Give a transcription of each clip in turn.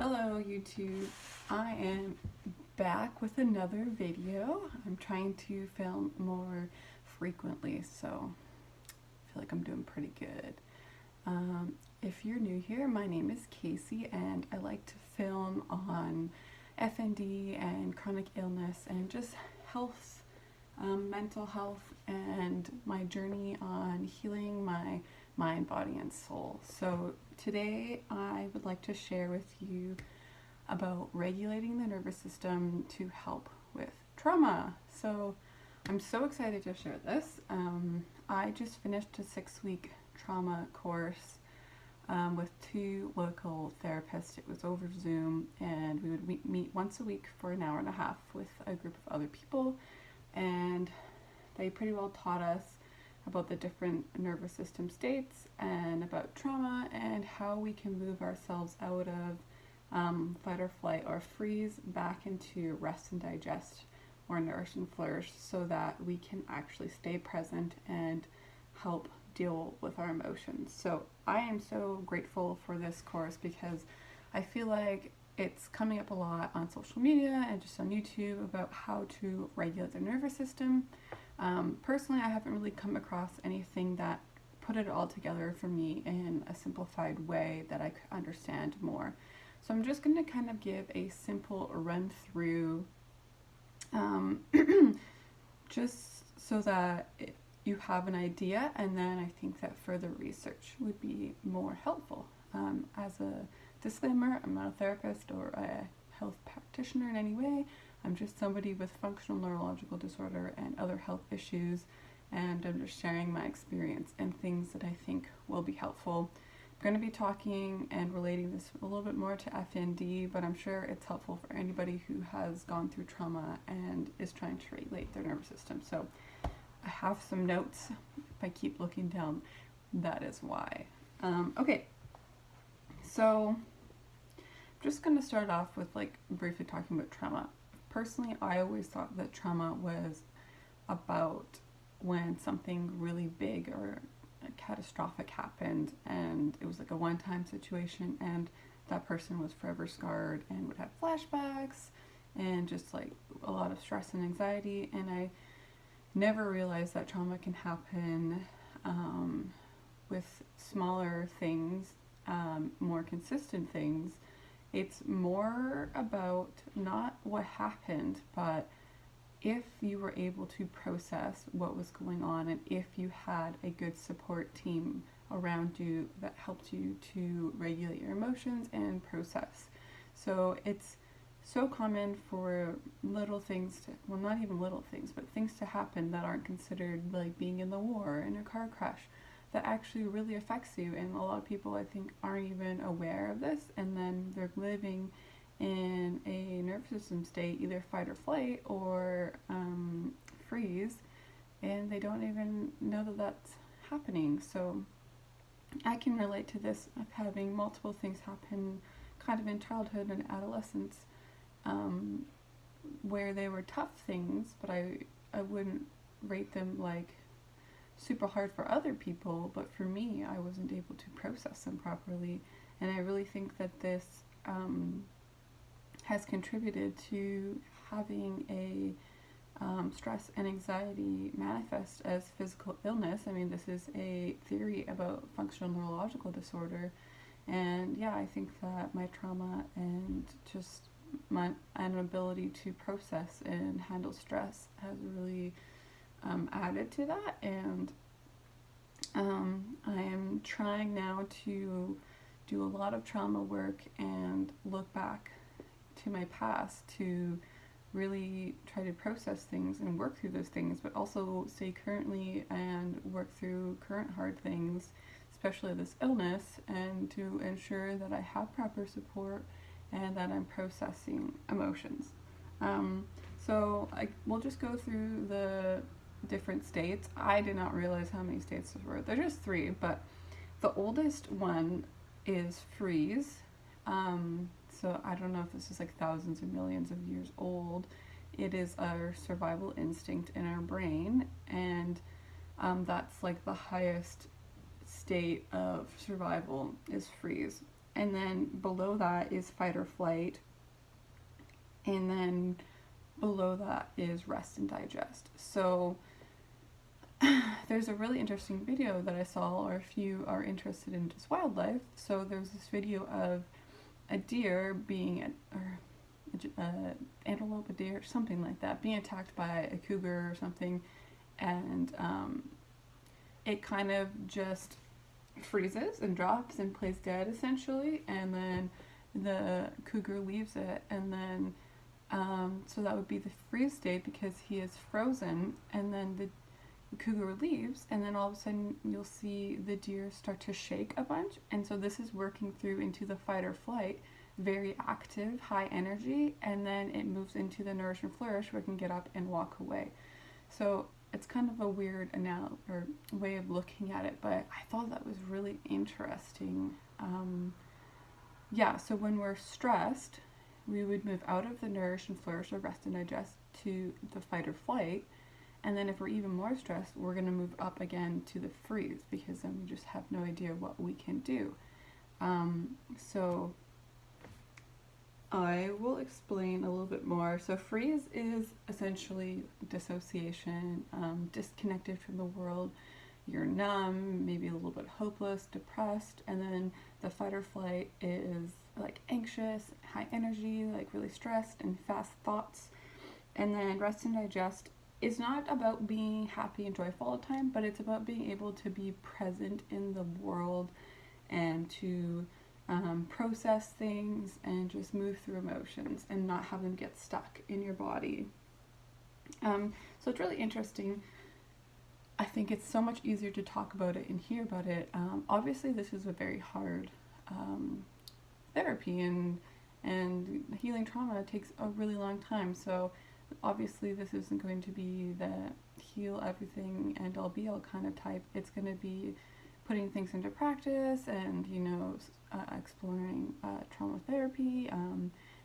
Hello YouTube, I am back with another video. I'm trying to film more frequently, so I feel like I'm doing pretty good. If you're new here, my name is Casey and I like to film on FND and chronic illness and just health, mental health, and my journey on healing my mind, body, and soul. So today I would like to share with you about regulating the nervous system to help with trauma. So I'm so excited to share this. I just finished a 6-week trauma course with 2 local therapists. It was over Zoom, and we would meet once a week for an hour and a half with a group of other people, and they pretty well taught us about the different nervous system states and about trauma and how we can move ourselves out of fight or flight or freeze back into rest and digest or nourish and flourish, so that we can actually stay present and help deal with our emotions. So I am so grateful for this course because I feel like it's coming up a lot on social media and just on YouTube about how to regulate the nervous system. Personally, I haven't really come across anything that put it all together for me in a simplified way that I could understand more. So I'm just going to kind of give a simple run through just so that you have an idea, and then I think that further research would be more helpful. As a disclaimer, I'm not a therapist or a health practitioner in any way. I'm just somebody with functional neurological disorder and other health issues, and I'm just sharing my experience and things that I think will be helpful. I'm going to be talking and relating this a little bit more to FND, but I'm sure it's helpful for anybody who has gone through trauma and is trying to regulate their nervous system. So I have some notes. If I keep looking down, that is why. Okay, so I'm just going to start off with briefly talking about trauma. Personally, I always thought that trauma was about when something really big or catastrophic happened, and it was like a one-time situation, and that person was forever scarred and would have flashbacks and just like a lot of stress and anxiety. And I never realized that trauma can happen with smaller things, more consistent things. It's more about not what happened, but if you were able to process what was going on, and if you had a good support team around you that helped you to regulate your emotions and process. So it's so common for little things to, well, not even little things, but things to happen that aren't considered, like being in the war, in a car crash, that actually really affects you. And a lot of people, I think, aren't even aware of this, and then they're living in a nervous system state, either fight or flight or freeze, and they don't even know that that's happening. So I can relate to this of having multiple things happen kind of in childhood and adolescence, where they were tough things, but I wouldn't rate them like super hard for other people, but for me, I wasn't able to process them properly. And I really think that this has contributed to having a stress and anxiety manifest as physical illness. I mean, this is a theory about functional neurological disorder, and yeah, I think that my trauma and just my inability to process and handle stress has really added to that. And I am trying now to do a lot of trauma work and look back to my past to really try to process things and work through those things, but also stay currently and work through current hard things, especially this illness, and to ensure that I have proper support and that I'm processing emotions. So we'll just go through the different states. I did not realize how many states there were. There's just 3, but the oldest one is freeze. So I don't know if this is like thousands or millions of years old. It is our survival instinct in our brain, and that's like the highest state of survival is freeze. and then below that is fight or flight, and then below that is rest and digest. So there's a really interesting video that I saw, or if you are interested in just wildlife, so there's this video of a deer being, or antelope, a deer, something like that, being attacked by a cougar or something, and it kind of just freezes and drops and plays dead essentially, and then the cougar leaves it, and then so that would be the freeze state because he is frozen, and then the cougar leaves, and then all of a sudden you'll see the deer start to shake a bunch, and so this is working through into the fight or flight, very active, high energy, and then it moves into the nourish and flourish where it can get up and walk away. So it's kind of a weird or way of looking at it, but I thought that was really interesting. Yeah, so when we're stressed, we would move out of the nourish and flourish or rest and digest to the fight or flight. And then if we're even more stressed, we're going to move up again to the freeze, because then we just have no idea what we can do. So I will explain a little bit more. So freeze is essentially dissociation, disconnected from the world. You're numb, maybe a little bit hopeless, depressed, and then the fight or flight is like anxious, high energy, like really stressed and fast thoughts. And then rest and digest is not about being happy and joyful all the time, but it's about being able to be present in the world and to process things and just move through emotions and not have them get stuck in your body. So it's really interesting. I think it's so much easier to talk about it and hear about it. Obviously, this is a very hard therapy, and healing trauma takes a really long time. So obviously, this isn't going to be the heal everything and all be all kind of type. It's going to be putting things into practice and, exploring trauma therapy,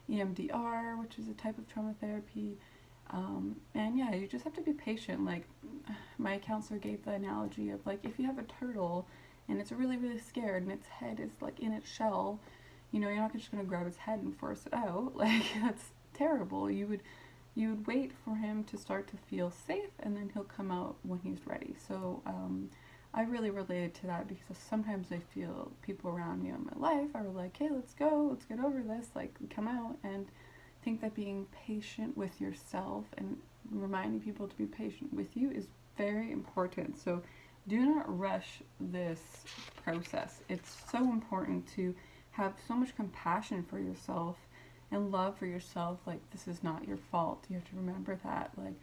EMDR, which is a type of trauma therapy. And yeah, you just have to be patient. Like my counselor gave the analogy of like, if you have a turtle and it's really, really scared and its head is like in its shell, you're not just going to grab its head and force it out. Like that's terrible. You would wait for him to start to feel safe, and then he'll come out when he's ready. So I really related to that, because sometimes I feel people around me in my life are like, hey, let's go, let's get over this, like come out, and think that being patient with yourself and reminding people to be patient with you is very important. So do not rush this process. It's so important to have so much compassion for yourself and love for yourself. Like, this is not your fault. You have to remember that. Like,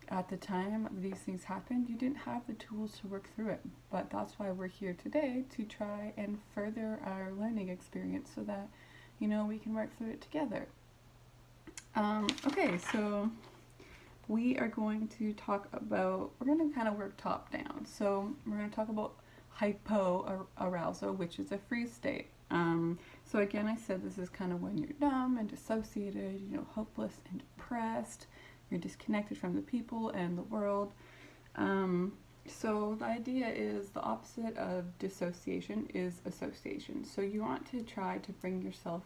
at the time these things happened, you didn't have the tools to work through it. But that's why we're here today, to try and further our learning experience so that, we can work through it together. Okay, so we are going to talk about, we're going to kind of work top down. So we're going to talk about Hypo Arousa, which is a freeze state. So again, I said this is kind of when you're numb and dissociated, hopeless and depressed. You're disconnected from the people and the world. So the idea is the opposite of dissociation is association. So you want to try to bring yourself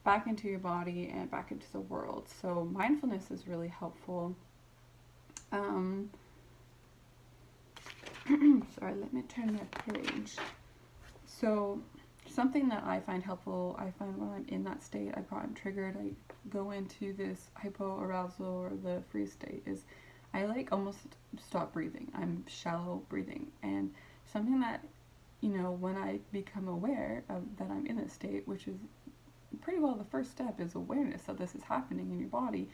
back into your body and back into the world. So mindfulness is really helpful. Sorry, let me turn that page. So something that I find helpful, I find when I'm in that state, I'm triggered, I go into this hypoarousal or the freeze state, is I almost stop breathing. I'm shallow breathing. And something that, when I become aware of that I'm in this state, which is pretty well the first step is awareness that this is happening in your body,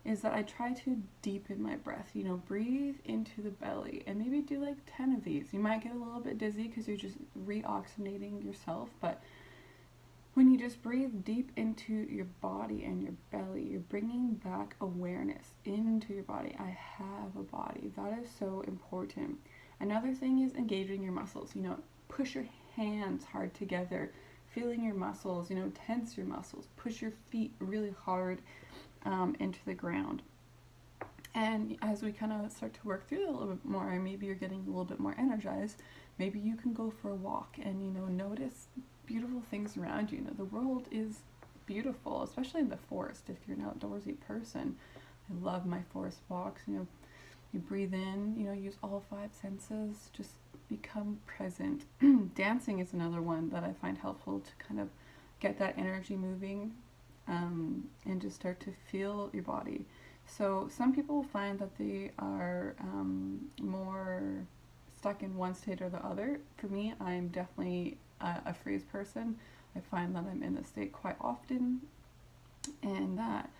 is that I try to deepen my breath, breathe into the belly and maybe do like 10 of these. You might get a little bit dizzy because you're just reoxygenating yourself, but when you just breathe deep into your body and your belly, you're bringing back awareness into your body. I have a body. That is so important. Another thing is engaging your muscles. Push your hands hard together, feeling your muscles, tense your muscles, push your feet really hard into the ground. And as we kind of start to work through it a little bit more, and maybe you're getting a little bit more energized, maybe you can go for a walk and, notice beautiful things around you. You know, the world is beautiful, especially in the forest if you're an outdoorsy person. I love my forest walks. You know, you breathe in, you know, use all 5 senses, just become present. Dancing is another one that I find helpful to kind of get that energy moving, and just start to feel your body. So some people find that they are more stuck in one state or the other. For me, I'm definitely a freeze person. I find that I'm in this state quite often, and that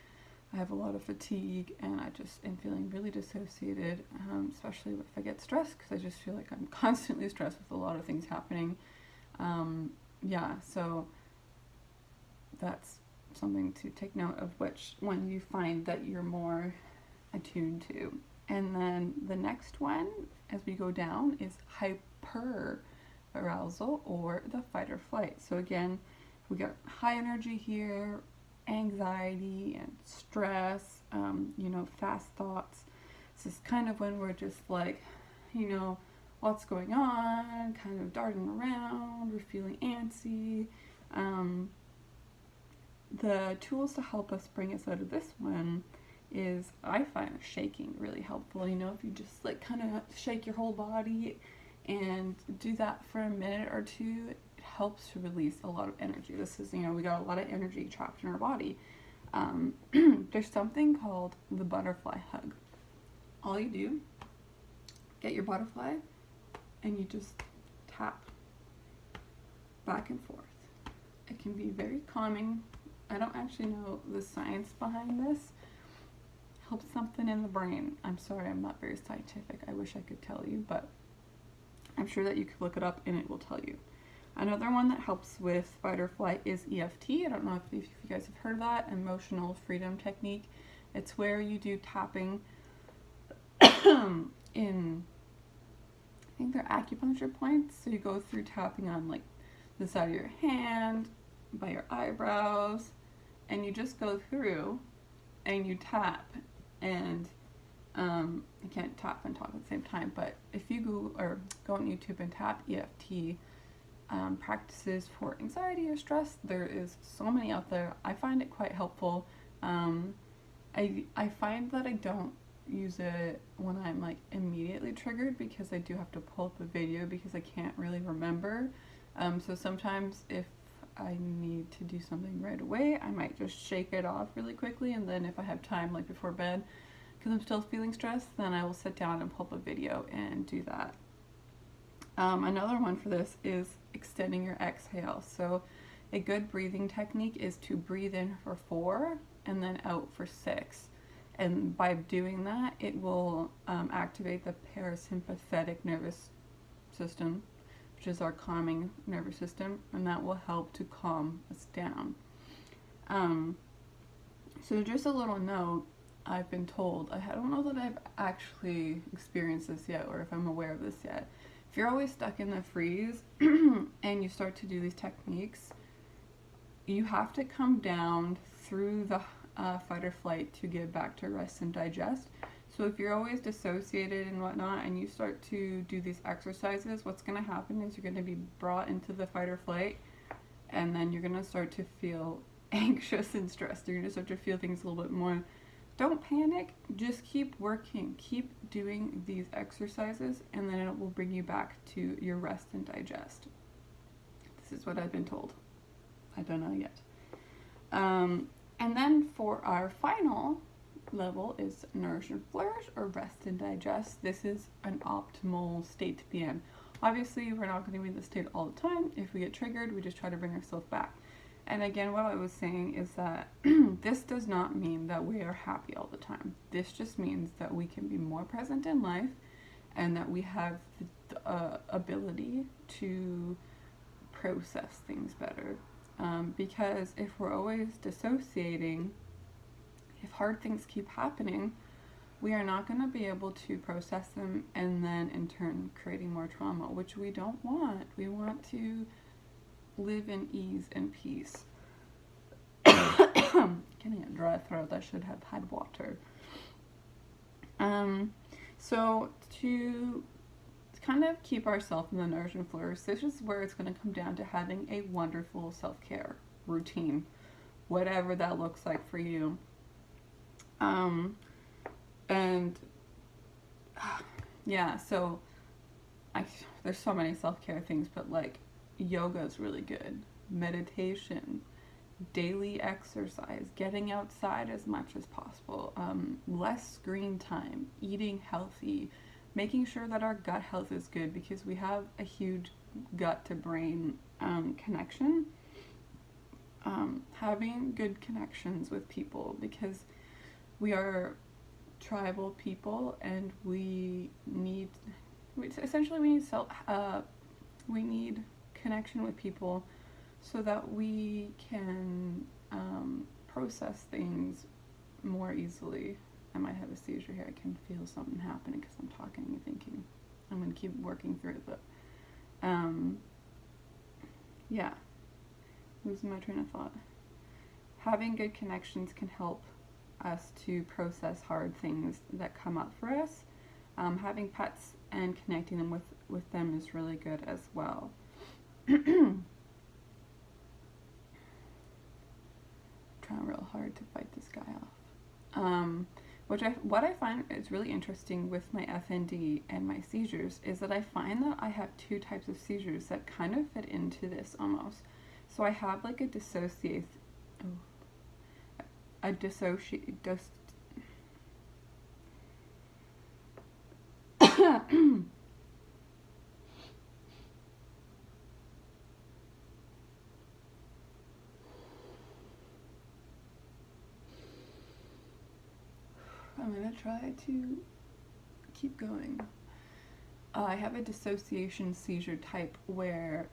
I have a lot of fatigue, and I just am feeling really dissociated, especially if I get stressed, because I just feel like I'm constantly stressed with a lot of things happening. Yeah, so that's something to take note of, which one you find that you're more attuned to. And then the next one, as we go down, is hyper arousal, or the fight or flight. So again, we got high energy here, anxiety and stress, you know, fast thoughts. This is kind of when we're just like, you know, what's going on, kind of darting around, we're feeling antsy. The tools to help us bring us out of this one is, I find shaking really helpful. You know, if you just like kind of shake your whole body and do that for a minute or two, it helps to release a lot of energy. This is, you know, we got a lot of energy trapped in our body. There's something called the butterfly hug. All you do, get your butterfly, and you just tap back and forth. It can be very calming. I don't actually know the science behind this. Helps something in the brain. I'm sorry, I'm not very scientific. I wish I could tell you, but I'm sure that you could look it up and it will tell you. Another one that helps with fight or flight is EFT. I don't know if you guys have heard of that, emotional freedom technique. It's where you do tapping in, I think they're acupuncture points. So you go through tapping on like the side of your hand, by your eyebrows, and you just go through and you tap. And you can't tap and talk at the same time, but if you go on YouTube and tap EFT practices for anxiety or stress, there is so many out there. I find it quite helpful. I find that I don't use it when I'm like immediately triggered, because I do have to pull up a video because I can't really remember. So sometimes if I need to do something right away, I might just shake it off really quickly, and then if I have time, like before bed, because I'm still feeling stressed, then I will sit down and pull up a video and do that. Another one for this is extending your exhale. So a good breathing technique is to breathe in for 4 and then out for 6. And by doing that, it will activate the parasympathetic nervous system, which is our calming nervous system, and that will help to calm us down. So just a little note, I've been told, I don't know that I've actually experienced this yet, or if I'm aware of this yet. If you're always stuck in the freeze and you start to do these techniques, you have to come down through the fight or flight to get back to rest and digest. So if you're always dissociated and whatnot, and you start to do these exercises, what's going to happen is you're going to be brought into the fight or flight, and then you're going to start to feel anxious and stressed. You're going to start to feel things a little bit more. Don't panic, just keep working, keep doing these exercises, and then it will bring you back to your rest and digest. This is what I've been told. I don't know yet. And then for our final level is Nourish and Flourish, or Rest and Digest. This is an optimal state to be in. Obviously, we're not going to be in this state all the time. If we get triggered, we just try to bring ourselves back. And again, what I was saying is that this does not mean that we are happy all the time. This just means that we can be more present in life, and that we have the ability to process things better. Because if we're always dissociating, if hard things keep happening, we are not going to be able to process them, and then in turn creating more trauma, which we don't want. We want to live in ease and peace. Getting a dry throat, I should have had water. So to kind of keep ourselves in the Nourish and Flourish, this is where it's going to come down to having a wonderful self-care routine, whatever that looks like for you. And yeah, so there's so many self-care things, but like yoga is really good, meditation, daily exercise, getting outside as much as possible, less screen time, eating healthy, making sure that our gut health is good, because we have a huge gut to brain connection. Having good connections with people, because we are tribal people, and we need connection with people so that we can process things more easily. I might have a seizure here. I can feel something happening because I'm talking and thinking. I'm going to keep working through it, but yeah, losing my train of thought. Having good connections can help us to process hard things that come up for us. Having pets and connecting them with them is really good as well. Trying real hard to fight this guy off. What I find is really interesting with my FND and my seizures is that I find that I have two types of seizures that kind of fit into this almost. So I have like a I'm going to try to keep going. I have a dissociation seizure type where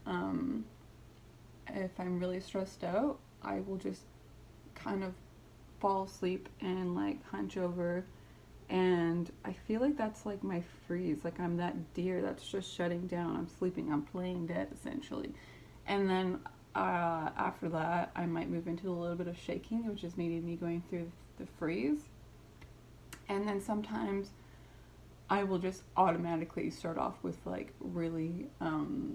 if I'm really stressed out, I will just kind of fall asleep and like hunch over, and I feel like that's like my freeze, like I'm that deer that's just shutting down. I'm sleeping, I'm playing dead essentially. And then after that I might move into a little bit of shaking, which is maybe me going through the freeze. And then sometimes I will just automatically start off with like really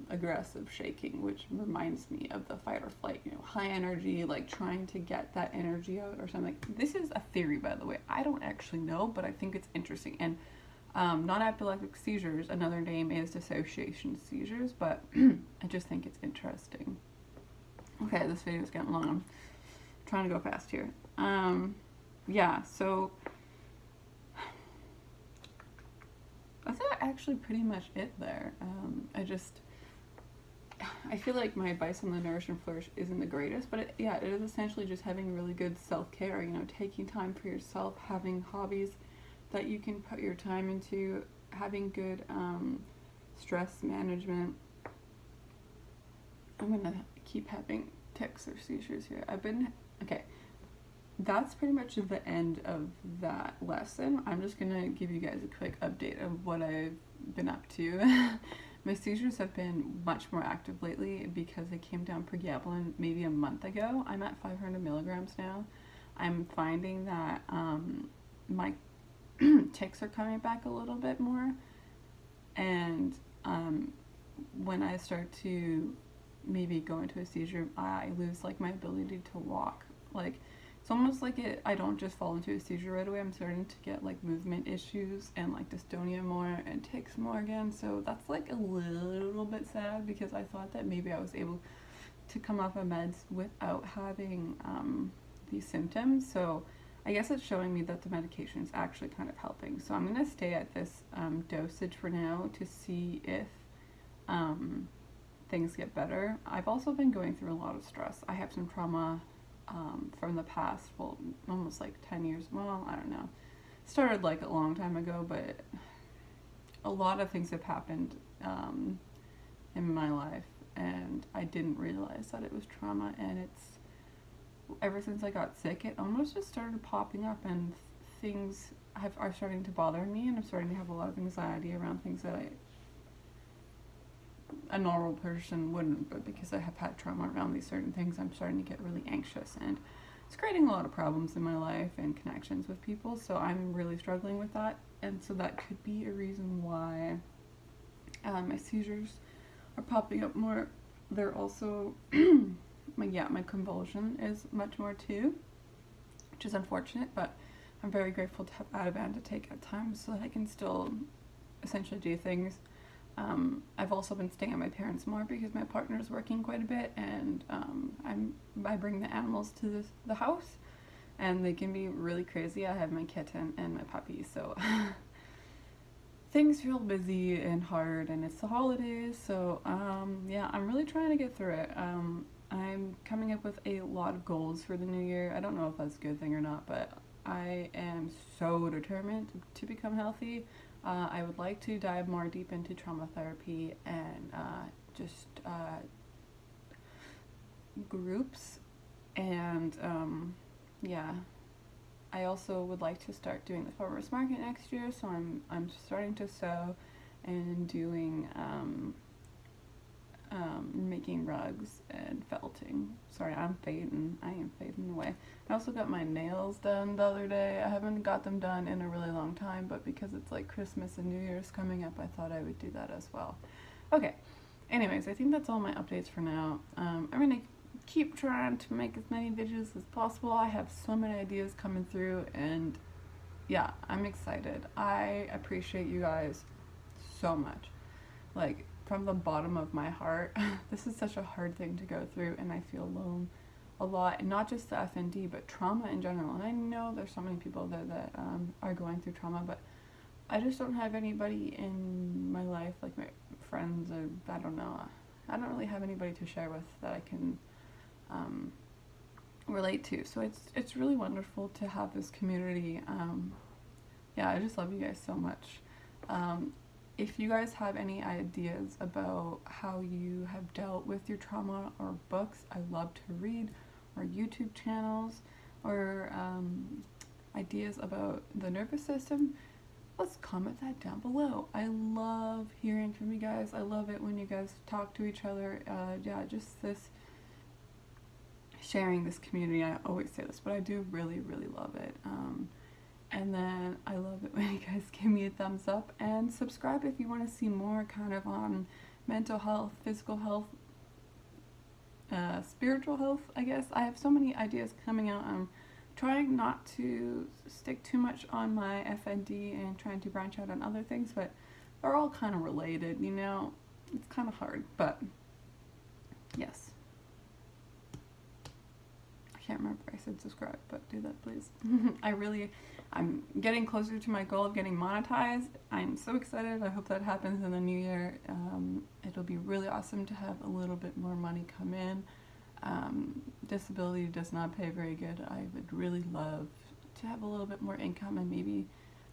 aggressive shaking, which reminds me of the fight or flight, high energy, like trying to get that energy out or something. This is a theory, by the way. I don't actually know, but I think it's interesting. And non-epileptic seizures, another name is dissociation seizures, but I just think it's interesting. Okay, this video is getting long. I'm trying to go fast here. Yeah, so that's actually pretty much it there. I feel like my advice on the Nourish and Flourish isn't the greatest, but it is essentially just having really good self-care, taking time for yourself, having hobbies that you can put your time into, having good stress management. I'm gonna keep having tics or seizures here. Okay. That's pretty much the end of that lesson. I'm just gonna give you guys a quick update of what I've been up to. My seizures have been much more active lately because I came down pregabalin maybe a month ago. I'm at 500 milligrams now. I'm finding that my tics are coming back a little bit more, and when I start to maybe go into a seizure, I lose like my ability to walk. Like, it's almost like I don't just fall into a seizure right away. I'm starting to get like movement issues and like dystonia more and tics more again. So that's like a little bit sad, because I thought that maybe I was able to come off of meds without having these symptoms. So I guess it's showing me that the medication is actually kind of helping. So I'm going to stay at this dosage for now to see if things get better. I've also been going through a lot of stress. I have some trauma from the past, well, almost like 10 years, well, I don't know. Started like a long time ago, but a lot of things have happened in my life, and I didn't realize that it was trauma, and it's, ever since I got sick, it almost just started popping up, and things are starting to bother me, and I'm starting to have a lot of anxiety around things that a normal person wouldn't, but because I have had trauma around these certain things, I'm starting to get really anxious, and it's creating a lot of problems in my life and connections with people. So I'm really struggling with that, and so that could be a reason why My seizures are popping up more. They're also, my convulsion is much more too, which is unfortunate, but I'm very grateful to have Ativan to take at times so that I can still essentially do things. I've also been staying at my parents' more because my partner is working quite a bit, and I bring the animals to the house, and they can be really crazy. I have my kitten and my puppy, so things feel busy and hard, and it's the holidays, so yeah, I'm really trying to get through it. I'm coming up with a lot of goals for the new year. I don't know if that's a good thing or not, but I am so determined to become healthy. I would like to dive more deep into trauma therapy and just groups, and yeah. I also would like to start doing the farmers market next year, so I'm starting to sew and doing making rugs and felting. Sorry, I am fading away. I also got my nails done the other day. I haven't got them done in a really long time, but because it's like Christmas and New Year's coming up, I thought I would do that as well. Okay, anyways, I think that's all my updates for now. I'm gonna keep trying to make as many videos as possible. I have so many ideas coming through, and yeah, I'm excited. I appreciate you guys so much. Like, from the bottom of my heart. This is such a hard thing to go through, and I feel alone a lot, and not just the FND, but trauma in general. And I know there's so many people that are going through trauma, but I just don't have anybody in my life, like my friends, or I don't know. I don't really have anybody to share with that I can relate to. So it's really wonderful to have this community. Yeah, I just love you guys so much. If you guys have any ideas about how you have dealt with your trauma, or books I love to read, or YouTube channels, or ideas about the nervous system, let's comment that down below. I love hearing from you guys. I love it when you guys talk to each other. Yeah, just this sharing, this community. I always say this, but I do really, really love it. And then I love it when you guys give me a thumbs up, and subscribe if you want to see more kind of on mental health, physical health, spiritual health, I guess. I have so many ideas coming out. I'm trying not to stick too much on my FND and trying to branch out on other things, but they're all kind of related, you know. It's kind of hard, but yes. I can't remember if I said subscribe, but do that please. I'm getting closer to my goal of getting monetized. I'm so excited. I hope that happens in the new year. It'll be really awesome to have a little bit more money come in. Disability does not pay very good. I would really love to have a little bit more income, and maybe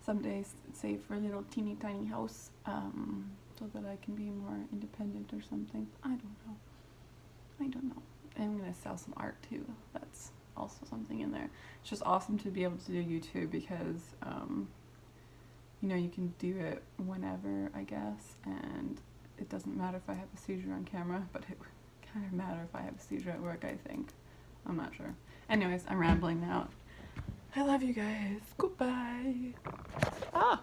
someday save for a little teeny tiny house, so that I can be more independent or something. I don't know. I'm gonna sell some art too. That's also something in there. It's just awesome to be able to do YouTube because you know, you can do it whenever, I guess, and it doesn't matter if I have a seizure on camera, but it would kind of matter if I have a seizure at work, I think. I'm not sure. Anyways, I'm rambling now. I love you guys. Goodbye. Ah!